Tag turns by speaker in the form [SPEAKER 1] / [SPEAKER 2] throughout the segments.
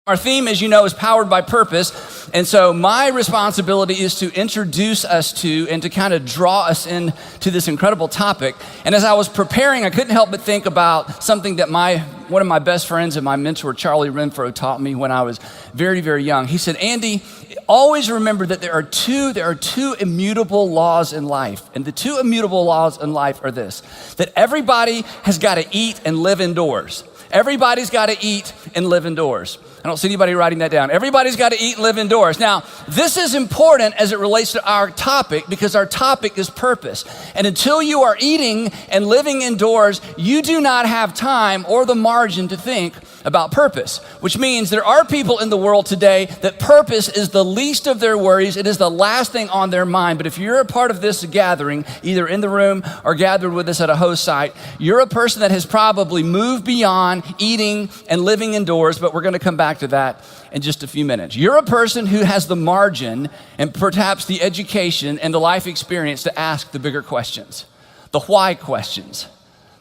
[SPEAKER 1] Our theme, as you know, is powered by purpose. And so my responsibility is to introduce us to and to kind of draw us into this incredible topic. And as I was preparing, I couldn't help but think about something that one of my best friends and my mentor, Charlie Renfro, taught me when I was very, very young. He said, Andy, always remember that there are two immutable laws in life. And the two immutable laws in life are this, that everybody has got to eat and live indoors. Everybody's got to eat and live indoors. I don't see anybody writing that down. Everybody's got to eat and live indoors. Now, this is important as it relates to our topic because our topic is purpose. And until you are eating and living indoors, you do not have time or the margin to think about purpose, which means there are people in the world today that purpose is the least of their worries. It is the last thing on their mind. But if you're a part of this gathering, either in the room or gathered with us at a host site, you're a person that has probably moved beyond eating and living indoors, but we're going to come back to that in just a few minutes. You're a person who has the margin and perhaps the education and the life experience to ask the bigger questions, the why questions,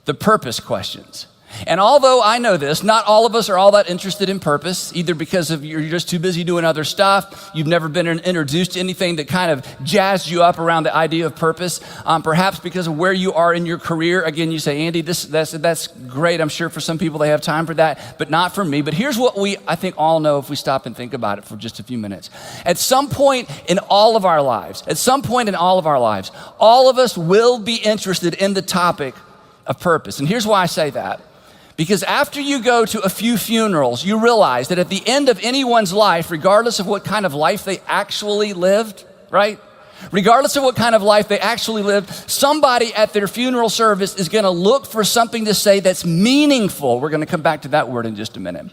[SPEAKER 1] the purpose questions. And although I know this, not all of us are all that interested in purpose, either because of you're just too busy doing other stuff, you've never been introduced to anything that kind of jazzed you up around the idea of purpose, perhaps because of where you are in your career. Again, you say, Andy, that's great. I'm sure for some people they have time for that, but not for me. But here's what I think all know if we stop and think about it for just a few minutes. At some point in all of our lives, all of us will be interested in the topic of purpose. And here's why I say that. Because after you go to a few funerals, you realize that at the end of anyone's life, regardless of what kind of life they actually lived, right? Regardless of what kind of life they actually lived, somebody at their funeral service is going to look for something to say that's meaningful. We're going to come back to that word in just a minute.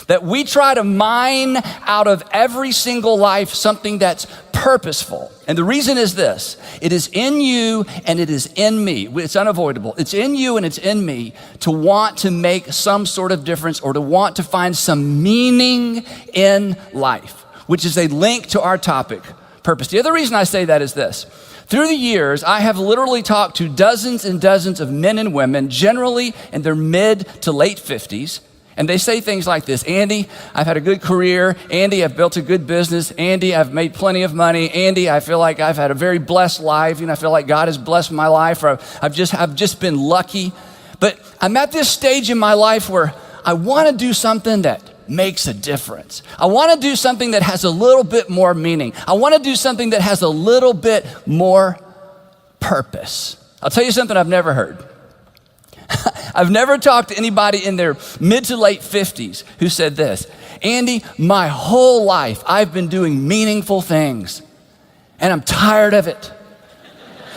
[SPEAKER 1] That we try to mine out of every single life something that's purposeful. And the reason is this: it is in you and it is in me. It's unavoidable. It's in you and it's in me to want to make some sort of difference or to want to find some meaning in life, which is a link to our topic, purpose. The other reason I say that is this. Through the years, I have literally talked to dozens and dozens of men and women, generally in their mid to late 50s, and they say things like this: Andy, I've had a good career. Andy, I've built a good business. Andy, I've made plenty of money. Andy, I feel like I've had a very blessed life. I feel like God has blessed my life, or I've just been lucky. But I'm at this stage in my life where I want to do something that makes a difference. I want to do something that has a little bit more meaning. I want to do something that has a little bit more purpose. I'll tell you something I've never heard. I've never talked to anybody in their mid to late 50s who said this: Andy, my whole life I've been doing meaningful things and I'm tired of it.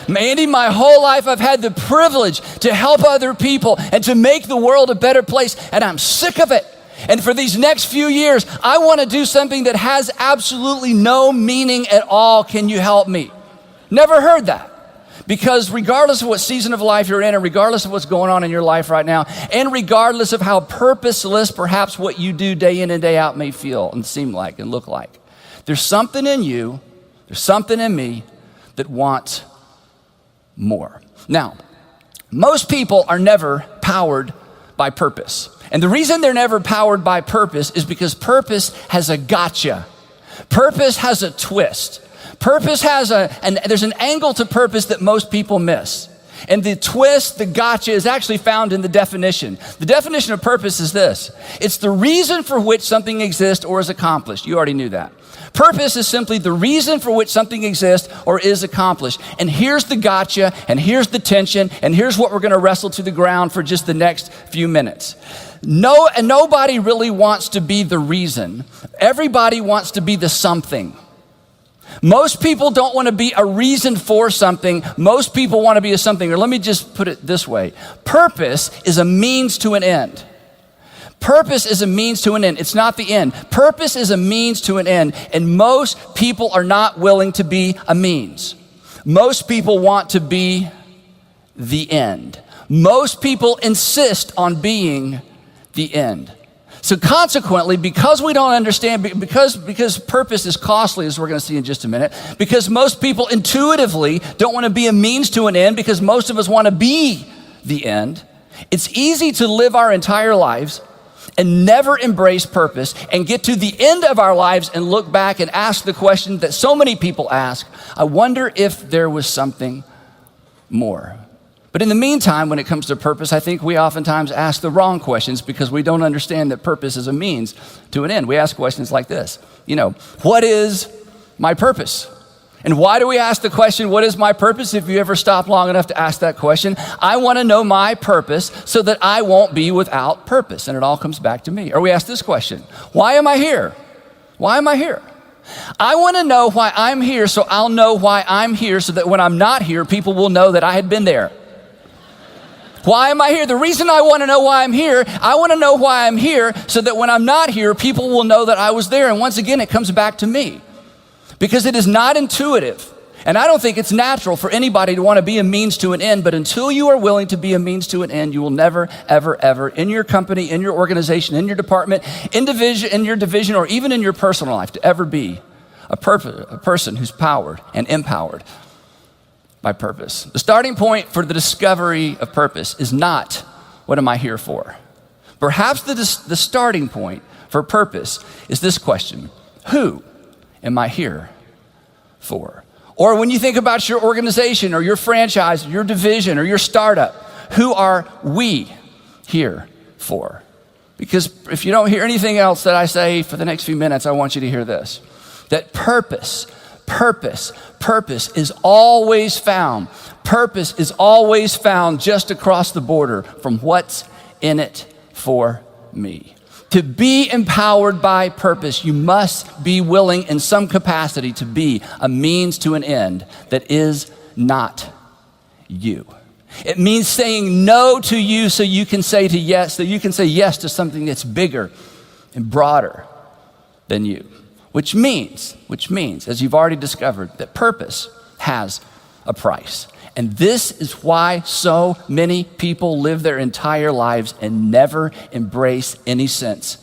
[SPEAKER 1] Andy, my whole life I've had the privilege to help other people and to make the world a better place, and I'm sick of it. And for these next few years, I want to do something that has absolutely no meaning at all. Can you help me? Never heard that. Because regardless of what season of life you're in, and regardless of what's going on in your life right now, and regardless of how purposeless perhaps what you do day in and day out may feel and seem like and look like, there's something in you, there's something in me that wants more. Now, most people are never powered by purpose. And the reason they're never powered by purpose is because purpose has a gotcha. Purpose has a twist. Purpose has there's an angle to purpose that most people miss. And the twist, the gotcha, is actually found in the definition. The definition of purpose is this: it's the reason for which something exists or is accomplished. You already knew that. Purpose is simply the reason for which something exists or is accomplished. And here's the gotcha, and here's the tension, and here's what we're going to wrestle to the ground for just the next few minutes. Nobody really wants to be the reason. Everybody wants to be the something. Most people don't want to be a reason for something. Most people want to be a something. Or let me just put it this way. Purpose is a means to an end. Purpose is a means to an end. It's not the end. Purpose is a means to an end. And most people are not willing to be a means. Most people want to be the end. Most people insist on being the end. So consequently, because we don't understand, because purpose is costly, as we're going to see in just a minute, because most people intuitively don't want to be a means to an end, because most of us want to be the end, it's easy to live our entire lives and never embrace purpose and get to the end of our lives and look back and ask the question that so many people ask, I wonder if there was something more. But in the meantime, when it comes to purpose, I think we oftentimes ask the wrong questions because we don't understand that purpose is a means to an end. We ask questions like this, what is my purpose? And why do we ask the question, what is my purpose? If you ever stop long enough to ask that question, I want to know my purpose so that I won't be without purpose. And it all comes back to me. Or we ask this question, why am I here? Why am I here? I want to know why I'm here so I'll know why I'm here so that when I'm not here, people will know that I had been there. Why am I here? The reason I want to know why I'm here, I want to know why I'm here so that when I'm not here, people will know that I was there. And once again, it comes back to me because it is not intuitive. And I don't think it's natural for anybody to want to be a means to an end, but until you are willing to be a means to an end, you will never, ever, ever, in your company, in your organization, in your department, in your division, or even in your personal life, to ever be a person who's powered and empowered by purpose. The starting point for the discovery of purpose is not, what am I here for? Perhaps the starting point for purpose is this question, who am I here for? Or when you think about your organization or your franchise, or your division or your startup, who are we here for? Because if you don't hear anything else that I say for the next few minutes, I want you to hear this, that purpose is always found. Purpose is always found just across the border from what's in it for me. To be empowered by purpose, you must be willing in some capacity to be a means to an end that is not you. It means saying no to you so you can say yes to something that's bigger and broader than you. Which means, as you've already discovered, that purpose has a price. And this is why so many people live their entire lives and never embrace any sense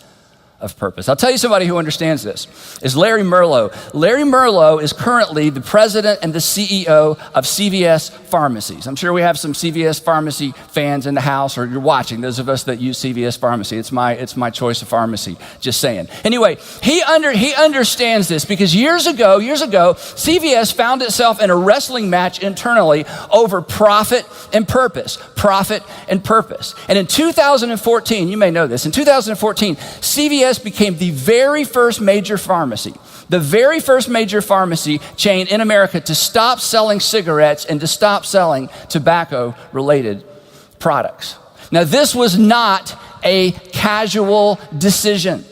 [SPEAKER 1] of purpose. I'll tell you somebody who understands this, is Larry Merlo. Larry Merlo is currently the president and the CEO of CVS Pharmacies. I'm sure we have some CVS Pharmacy fans in the house, or you're watching, those of us that use CVS Pharmacy. It's my choice of pharmacy, just saying. Anyway, he understands this because years ago, CVS found itself in a wrestling match internally over profit and purpose. And in 2014, you may know this, in 2014, CVS became the very first major pharmacy chain in America to stop selling cigarettes and to stop selling tobacco-related products. Now, this was not a casual decision,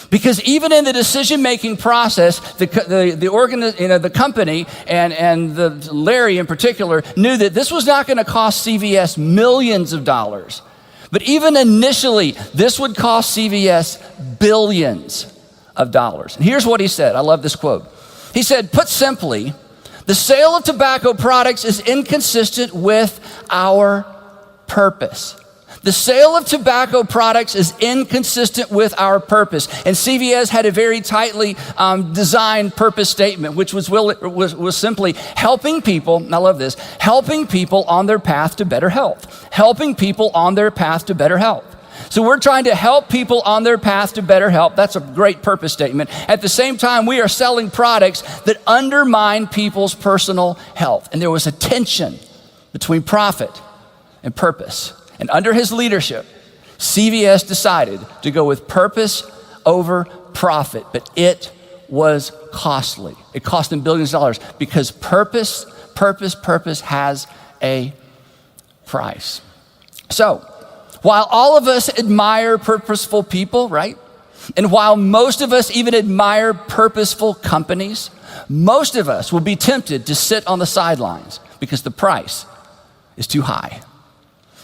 [SPEAKER 1] because even in the decision-making process, the company and Larry in particular knew that this was not going to cost CVS millions of dollars. But even initially, this would cost CVS billions of dollars. And here's what he said. I love this quote. He said, put simply, the sale of tobacco products is inconsistent with our purpose. The sale of tobacco products is inconsistent with our purpose. And CVS had a very tightly designed purpose statement, which was simply helping people, and I love this, helping people on their path to better health. Helping people on their path to better health. So we're trying to help people on their path to better health. That's a great purpose statement. At the same time, we are selling products that undermine people's personal health. And there was a tension between profit and purpose. And under his leadership, CVS decided to go with purpose over profit, but it was costly. It cost them billions of dollars because purpose has a price. So, while all of us admire purposeful people, right? And while most of us even admire purposeful companies, most of us will be tempted to sit on the sidelines because the price is too high.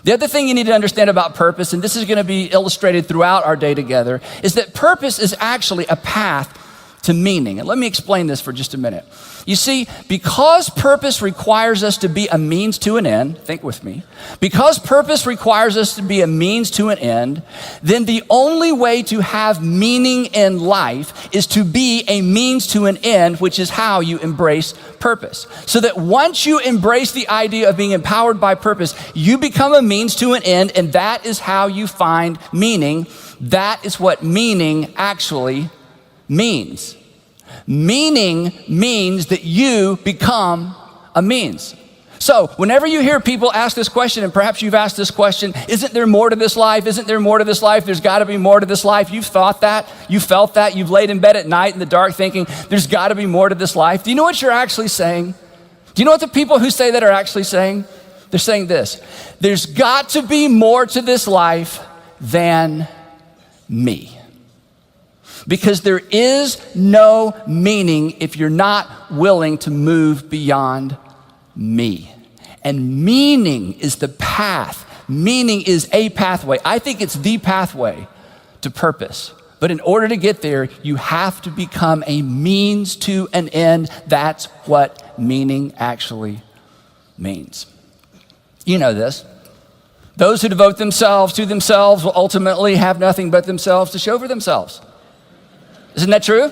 [SPEAKER 1] The other thing you need to understand about purpose, and this is going to be illustrated throughout our day together, is that purpose is actually a path to meaning. And let me explain this for just a minute. You see, because purpose requires us to be a means to an end, think with me, because purpose requires us to be a means to an end, then the only way to have meaning in life is to be a means to an end, which is how you embrace purpose. So that once you embrace the idea of being empowered by purpose, you become a means to an end, and that is how you find meaning That is what meaning actually means. Meaning means that you become a means. So whenever you hear people ask this question, and perhaps you've asked this question, isn't there more to this life? Isn't there more to this life? There's got to be more to this life. You've thought that. You felt that. You've laid in bed at night in the dark thinking, there's got to be more to this life. Do you know what you're actually saying? Do you know what the people who say that are actually saying? They're saying this: there's got to be more to this life than me. Because there is no meaning if you're not willing to move beyond me. And meaning is the path. Meaning is a pathway. I think it's the pathway to purpose. But in order to get there, you have to become a means to an end. That's what meaning actually means. You know this. Those who devote themselves to themselves will ultimately have nothing but themselves to show for themselves. Isn't that true?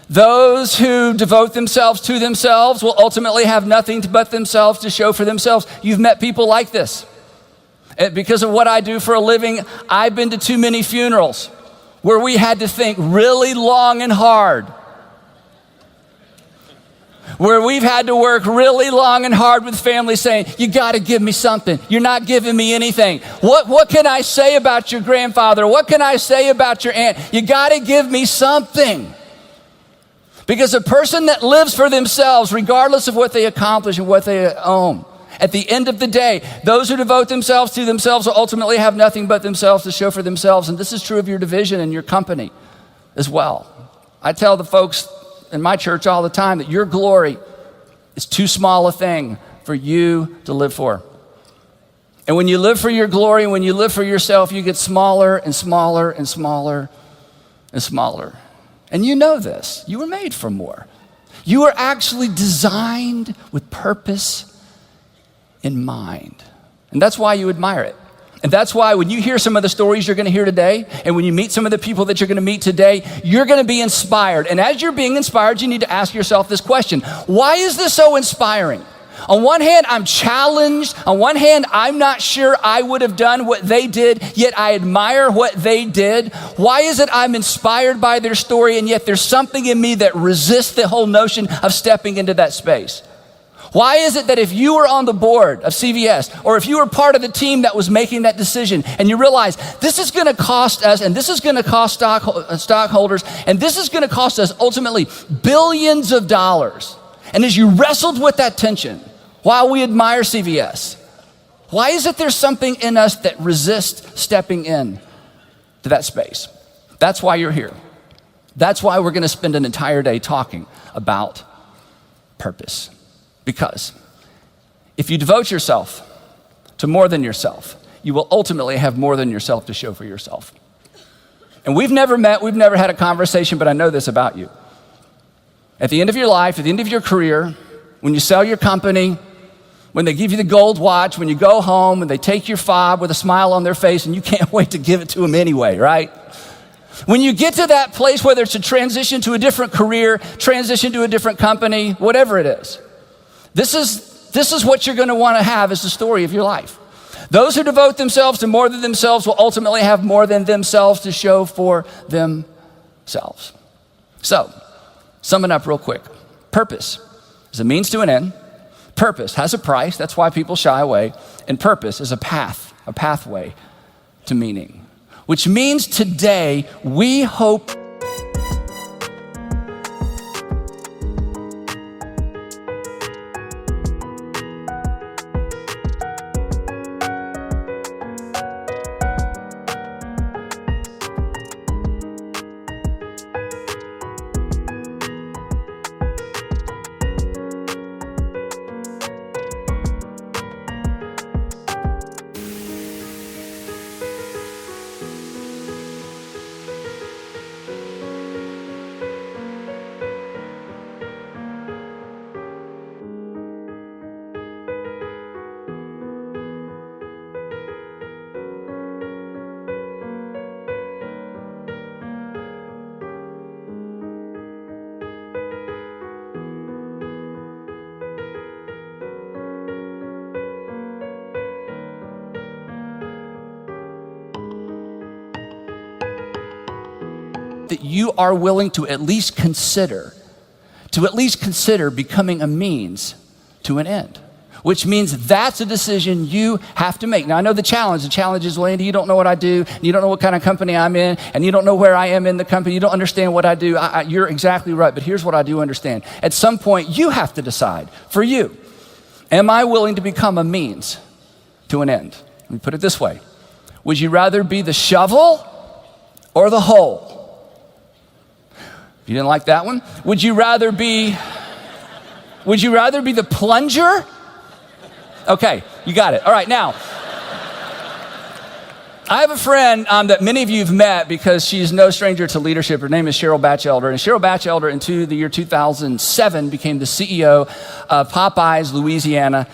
[SPEAKER 1] Those who devote themselves to themselves will ultimately have nothing but themselves to show for themselves. You've met people like this. And because of what I do for a living, I've been to too many funerals where we had to think really long and hard. Where we've had to work really long and hard with families saying, you got to give me something. You're not giving me anything. What can I say about your grandfather? What can I say about your aunt? You got to give me something. Because a person that lives for themselves, regardless of what they accomplish and what they own, at the end of the day, those who devote themselves to themselves will ultimately have nothing but themselves to show for themselves. And this is true of your division and your company as well. I tell the folks in my church all the time that your glory is too small a thing for you to live for. And when you live for your glory, when you live for yourself, you get smaller and smaller and smaller and smaller. And you know this. You were made for more. You were actually designed with purpose in mind. And that's why you admire it. And that's why when you hear some of the stories you're going to hear today, and when you meet some of the people that you're going to meet today, you're going to be inspired. And as you're being inspired, you need to ask yourself this question: why is this so inspiring? On one hand, I'm challenged. On one hand, I'm not sure I would have done what they did, yet I admire what they did. Why is it I'm inspired by their story, and yet there's something in me that resists the whole notion of stepping into that space? Why is it that if you were on the board of CVS, or if you were part of the team that was making that decision, and you realize this is going to cost us, and this is going to cost stockholders, and this is going to cost us ultimately billions of dollars, and as you wrestled with that tension, while we admire CVS, why is it there's something in us that resists stepping in to that space? That's why you're here. That's why we're going to spend an entire day talking about purpose. Because if you devote yourself to more than yourself, you will ultimately have more than yourself to show for yourself. And we've never met, we've never had a conversation, but I know this about you. At the end of your life, at the end of your career, when you sell your company, when they give you the gold watch, when you go home, when they take your fob with a smile on their face and you can't wait to give it to them anyway, right? When you get to that place, whether it's a transition to a different career, transition to a different company, whatever it is, this is what you're going to want to have as the story of your life. Those who devote themselves to more than themselves will ultimately have more than themselves to show for themselves. So, summing up real quick. Purpose is a means to an end. Purpose has a price. That's why people shy away. And purpose is a path, a pathway to meaning. Which means today we hope hope that you are willing to at least consider becoming a means to an end, which means that's a decision you have to make. Now, I know the challenge. The challenge is, well, Andy, you don't know what I do, and you don't know what kind of company I'm in, and you don't know where I am in the company. You don't understand what I do. You're exactly right, but here's what I do understand. At some point, you have to decide for you, am I willing to become a means to an end? Let me put it this way. Would you rather be the shovel or the hole? You didn't like that one? Would you rather be the plunger? Okay, you got it. All right, now, I have a friend that many of you have met because she's no stranger to leadership. Her name is Cheryl Batchelder. And Cheryl Batchelder, the year 2007, became the CEO of Popeye's Louisiana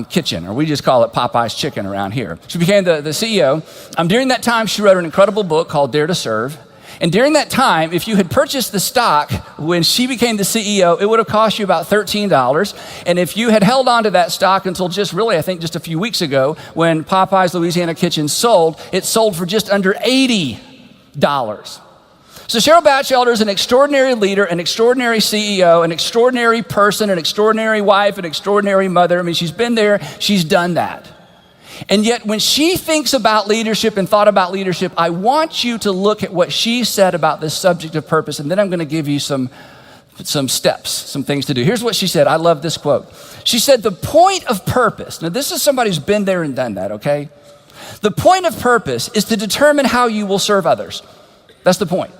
[SPEAKER 1] Kitchen, or we just call it Popeye's Chicken around here. She became the CEO. During that time, she wrote an incredible book called Dare to Serve. And during that time, if you had purchased the stock when she became the CEO, it would have cost you about $13. And if you had held on to that stock until just a few weeks ago, when Popeye's Louisiana Kitchen sold, it sold for just under $80. So Cheryl Batchelder is an extraordinary leader, an extraordinary CEO, an extraordinary person, an extraordinary wife, an extraordinary mother. I mean, she's been there, she's done that. And yet when she thinks about leadership and thought about leadership, I want you to look at what she said about this subject of purpose, and then I'm going to give you some steps, some things to do. Here's what she said. I love this quote. She said, the point of purpose, now this is somebody who's been there and done that, okay? The point of purpose is to determine how you will serve others. That's the point.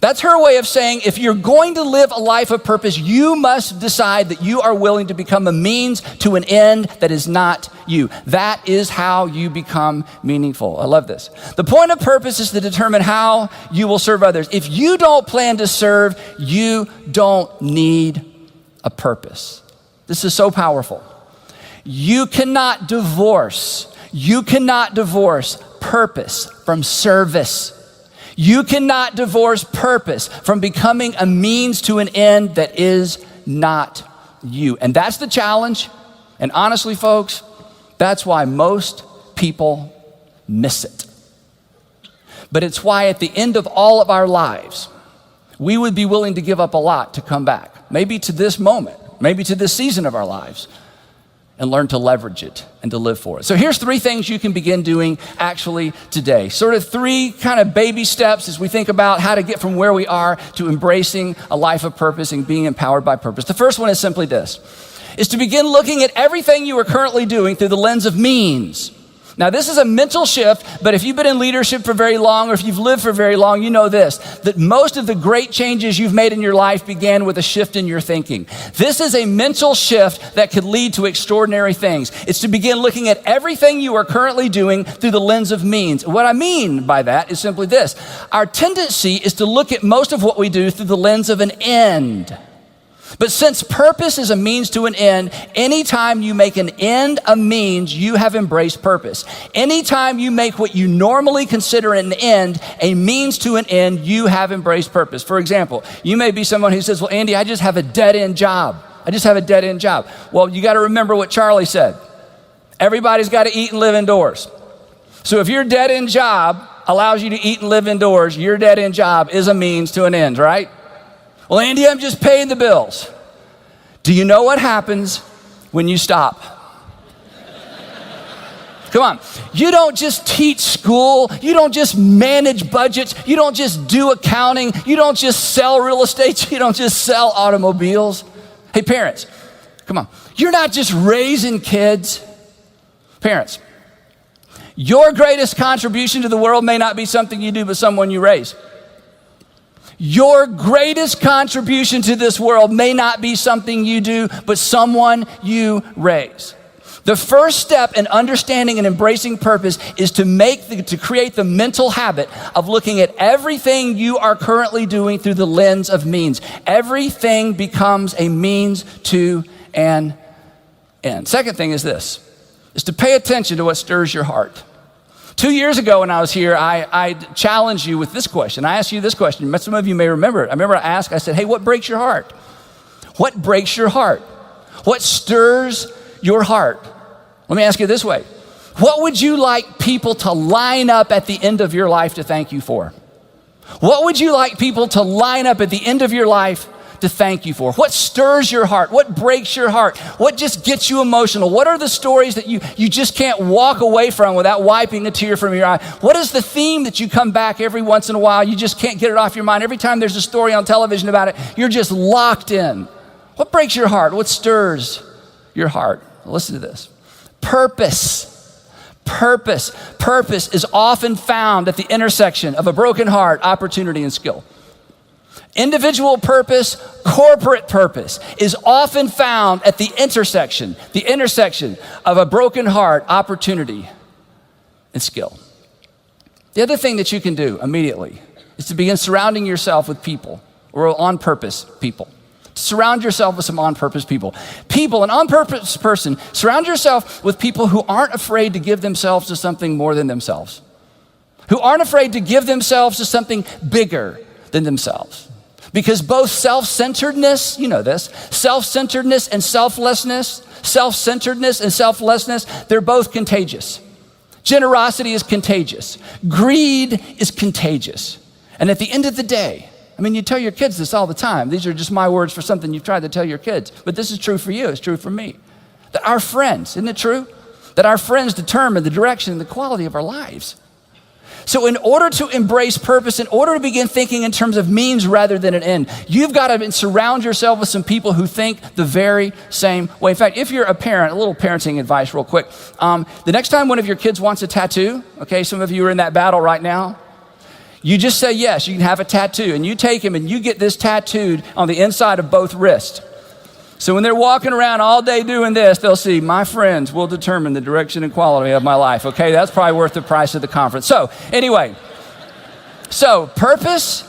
[SPEAKER 1] That's her way of saying, if you're going to live a life of purpose, you must decide that you are willing to become a means to an end that is not you. That is how you become meaningful. I love this. The point of purpose is to determine how you will serve others. If you don't plan to serve, you don't need a purpose. This is so powerful. You cannot divorce purpose from service. You cannot divorce purpose from becoming a means to an end that is not you. And that's the challenge. And honestly, folks, that's why most people miss it. But it's why at the end of all of our lives, we would be willing to give up a lot to come back. Maybe to this moment, maybe to this season of our lives, and learn to leverage it and to live for it. So here's 3 things you can begin doing actually today. Sort of 3 kind of baby steps as we think about how to get from where we are to embracing a life of purpose and being empowered by purpose. The first one is simply this, is to begin looking at everything you are currently doing through the lens of means. Now, this is a mental shift, but if you've been in leadership for very long, or if you've lived for very long, you know this, that most of the great changes you've made in your life began with a shift in your thinking. This is a mental shift that could lead to extraordinary things. It's to begin looking at everything you are currently doing through the lens of means. What I mean by that is simply this. Our tendency is to look at most of what we do through the lens of an end. But since purpose is a means to an end, anytime you make an end a means, you have embraced purpose. Anytime you make what you normally consider an end a means to an end, you have embraced purpose. For example, you may be someone who says, well, Andy, I just have a dead-end job. Well, you got to remember what Charlie said. Everybody's got to eat and live indoors. So if your dead-end job allows you to eat and live indoors, your dead-end job is a means to an end, right? Well, Andy, I'm just paying the bills. Do you know what happens when you stop? Come on. You don't just teach school. You don't just manage budgets. You don't just do accounting. You don't just sell real estate. You don't just sell automobiles. Hey, parents, come on. You're not just raising kids. Parents, your greatest contribution to the world may not be something you do, but someone you raise. Your greatest contribution to this world may not be something you do, but someone you raise. The first step in understanding and embracing purpose is to create the mental habit of looking at everything you are currently doing through the lens of means. Everything becomes a means to an end. Second thing is this, is to pay attention to what stirs your heart. 2 years ago when I was here, I challenged you with this question. I asked you this question. Some of you may remember it. I said, hey, what breaks your heart? What breaks your heart? What stirs your heart? Let me ask you this way. What would you like people to line up at the end of your life to thank you for? What would you like people to line up at the end of your life to thank you for? What stirs your heart? What breaks your heart? What just gets you emotional? What are the stories that you just can't walk away from without wiping a tear from your eye? What is the theme that you come back every once in a while? You just can't get it off your mind. Every time there's a story on television about it, you're just locked in. What breaks your heart? What stirs your heart? Listen to this. Purpose is often found at the intersection of a broken heart, opportunity, and skill. Individual purpose, corporate purpose is often found at the intersection of a broken heart, opportunity, and skill. The other thing that you can do immediately is to begin surrounding yourself with people, or on purpose people. Surround yourself with some on-purpose people. An on-purpose person, surround yourself with people who aren't afraid to give themselves to something more than themselves, who aren't afraid to give themselves to something bigger than themselves. Because both self-centeredness, you know this, self-centeredness and selflessness, they're both contagious. Generosity is contagious. Greed is contagious. And at the end of the day, you tell your kids this all the time. These are just my words for something you've tried to tell your kids. But this is true for you. It's true for me. That our friends, isn't it true? That our friends determine the direction and the quality of our lives. So in order to embrace purpose, in order to begin thinking in terms of means rather than an end, you've got to surround yourself with some people who think the very same way. In fact, if you're a parent, a little parenting advice real quick. The next time one of your kids wants a tattoo, okay, some of you are in that battle right now, you just say, yes, you can have a tattoo. And you take him and you get this tattooed on the inside of both wrists. So when they're walking around all day doing this, they'll see, my friends will determine the direction and quality of my life. Okay, that's probably worth the price of the conference. So anyway, purpose.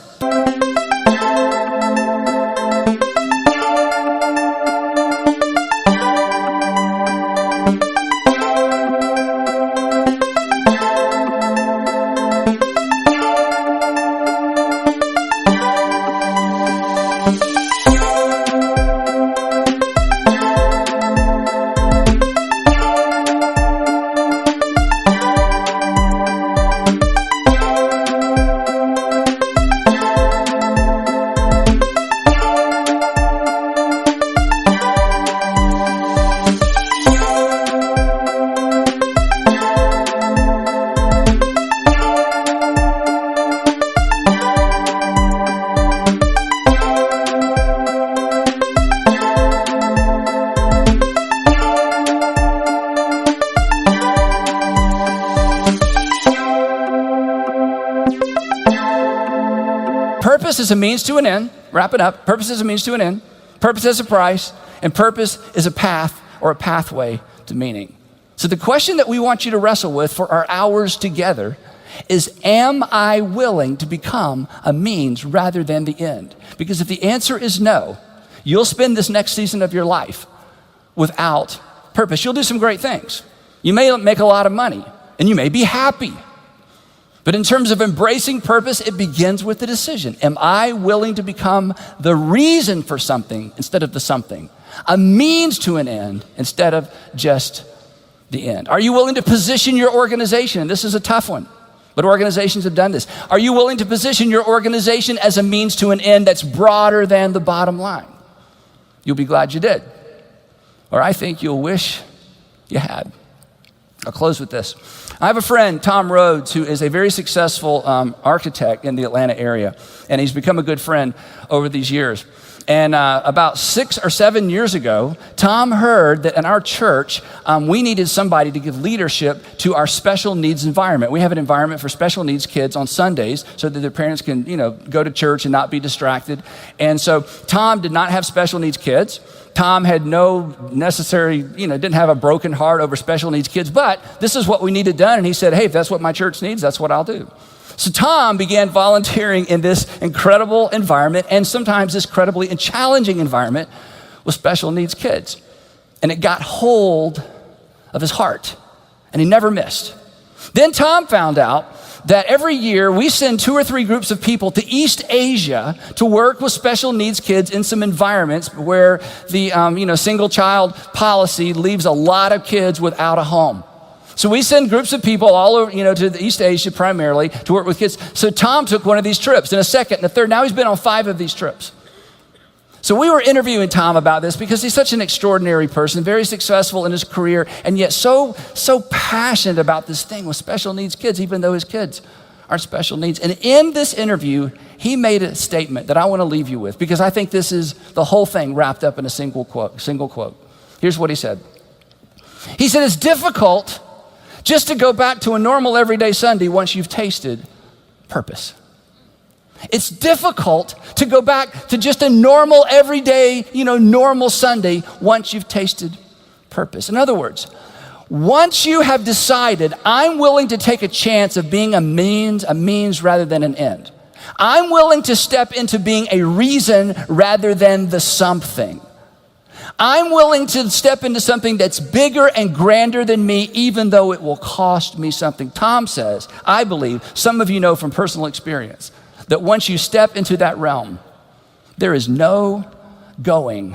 [SPEAKER 1] Purpose is a means to an end. Wrap it up. Purpose is a means to an end. Purpose has a price, and purpose is a path or a pathway to meaning. So the question that we want you to wrestle with for our hours together is, am I willing to become a means rather than the end? Because if the answer is no, you'll spend this next season of your life without purpose. You'll do some great things. You may make a lot of money, and you may be happy. But in terms of embracing purpose, it begins with the decision. Am I willing to become the reason for something instead of the something? A means to an end instead of just the end. Are you willing to position your organization? And this is a tough one, but organizations have done this. Are you willing to position your organization as a means to an end that's broader than the bottom line? You'll be glad you did. Or I think you'll wish you had. I'll close with this. I have a friend, Tom Rhodes, who is a very successful architect in the Atlanta area, and he's become a good friend over these years. And about 6 or 7 years ago, Tom heard that in our church, we needed somebody to give leadership to our special needs environment. We have an environment for special needs kids on Sundays so that their parents can, go to church and not be distracted. And so Tom did not have special needs kids. Tom had no necessary, didn't have a broken heart over special needs kids, but this is what we needed done. And he said, hey, if that's what my church needs, that's what I'll do. So Tom began volunteering in this incredible environment, and sometimes this incredibly and challenging environment with special needs kids. And it got hold of his heart, and he never missed. Then Tom found out that every year we send 2 or 3 groups of people to East Asia to work with special needs kids in some environments where the single child policy leaves a lot of kids without a home. So we send groups of people all over, to the East Asia primarily to work with kids. So Tom took one of these trips, and a second, and a third. Now he's been on 5 of these trips. So we were interviewing Tom about this because he's such an extraordinary person, very successful in his career, and yet so passionate about this thing with special needs kids, even though his kids aren't special needs. And in this interview, he made a statement that I want to leave you with because I think this is the whole thing wrapped up in a single quote. Here's what he said. He said, it's difficult just to go back to a normal everyday Sunday once you've tasted purpose. It's difficult to go back to just a normal, everyday, normal Sunday once you've tasted purpose. In other words, once you have decided, I'm willing to take a chance of being a means rather than an end. I'm willing to step into being a reason rather than the something. I'm willing to step into something that's bigger and grander than me, even though it will cost me something. Tom says, I believe, some of you know from personal experience, that once you step into that realm, there is no going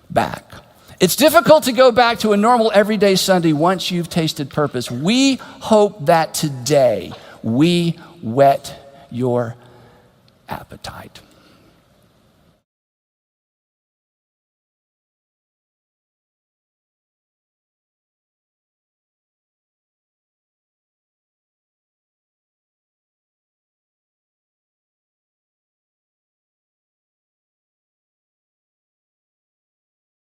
[SPEAKER 1] back. It's difficult to go back to a normal everyday Sunday once you've tasted purpose. We hope that today we whet your appetite.